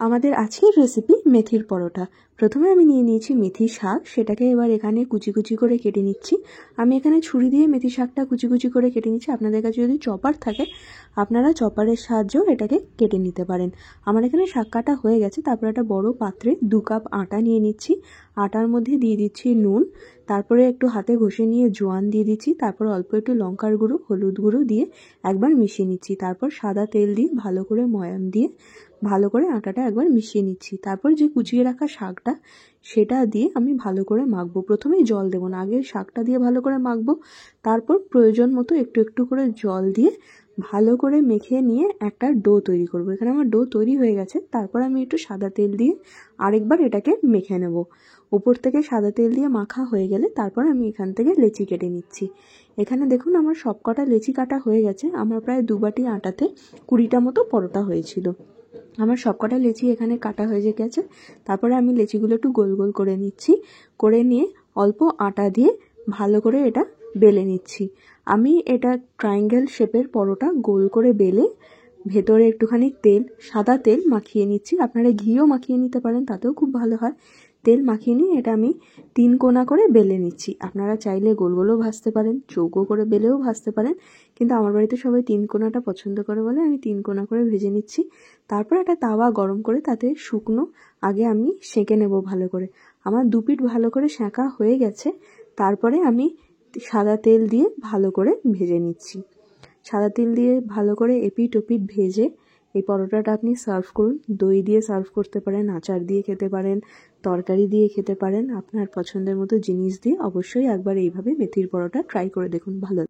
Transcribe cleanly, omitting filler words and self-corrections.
আমাদের আজকের রেসিপি মেথির পরোটা। প্রথমে আমি নিয়ে নিয়েছি মেথি শাক, সেটাকে এবার এখানে কুচি কুচি করে কেটে নিচ্ছি। আমি এখানে ছুরি দিয়ে মেথি শাকটা কুচি কুচি করে কেটে নিচ্ছি। আপনাদের কাছে যদি চপার থাকে আপনারা চপারের সাহায্যেও এটাকে কেটে নিতে পারেন। আমার এখানে শাক কাটা হয়ে গেছে। তারপর একটা বড় পাত্রে 2 কাপ আটা নিয়ে নিচ্ছি। আটার মধ্যে দিয়ে দিচ্ছি নুন, তারপরে একটু হাতে ঘষে নিয়ে জোয়ান দিয়ে দিচ্ছি, তারপর অল্প একটু লঙ্কার গুঁড়ো, হলুদ গুঁড়ো দিয়ে একবার মিশিয়ে নিচ্ছি। তারপর সাদা তেল দিয়ে ভালো করে ময়াম দিয়ে ভালো করে আটাটা একবার মিশিয়ে নিচ্ছি। তারপর যে কুচিয়ে রাখা শাকটা সেটা দিয়ে আমি ভালো করে মাখবো। প্রথমেই জল দেবো না, আগে শাকটা দিয়ে ভালো করে মাখবো, তারপর প্রয়োজন মতো একটু একটু করে জল দিয়ে ভালো করে মেখে নিয়ে একটা ডো তৈরি করব। এখানে আমার ডো তৈরি হয়ে গেছে। তারপর আমি একটু সাদা তেল দিয়ে আরেকবার এটাকে মেখে নেব। উপর থেকে সাদা তেল দিয়ে মাখা হয়ে গেলে তারপর আমি এখান থেকে লেচি কেটে নিচ্ছি। এখানে দেখুন আমার সবকটা লেচি কাটা হয়ে গেছে। আমার প্রায় 2 বাটি আটাতে 20টা মতো পরোটা হয়েছিল। আমার সবকটা লেচি এখানে কাটা হয়ে গেছে। তারপরে আমি লেচিগুলো একটু গোল গোল করে নিচ্ছি, করে নিয়ে অল্প আটা দিয়ে ভালো করে এটা বেলে নিচ্ছি। আমি এটা ট্রায়াঙ্গেল শেপের পরোটা গোল করে বেলে ভেতরে একটুখানি তেল, সাদা তেল মাখিয়ে নিচ্ছি। আপনারা ঘিও মাখিয়ে নিতে পারেন, তাতেও খুব ভালো হয়। তেল মাখিয়ে নিয়ে এটা আমি 3 কোনা করে বেলে নিচ্ছি। আপনারা চাইলে গোল গোলও ভাজতে পারেন, চৌকো করে বেলেও ভাজতে পারেন, কিন্তু আমার বাড়িতে সবাই 3 কোনাটা পছন্দ করে বলে আমি 3 কোনা করে ভেজে নিচ্ছি। তারপর একটা তাওয়া গরম করে তাতে শুকনো আগে আমি সেঁকে নেব ভালো করে। আমার 2 পিঠ ভালো করে সেঁকা হয়ে গেছে। তারপরে আমি সাদা তেল দিয়ে ভালো করে ভেজে নিচ্ছি। সাদা তেল দিয়ে ভালো করে এপিঠ ওপিঠ ভেজে এই পরোটাটা আপনি সার্ভ করুন। দই দিয়ে সার্ভ করতে পারেন, আচার দিয়ে খেতে পারেন, তরকারি দিয়ে খেতে পারেন, আপনার পছন্দের মতো জিনিস দিয়ে। অবশ্যই একবার এইভাবে মেথির পরোটা ট্রাই করে দেখুন, ভালো।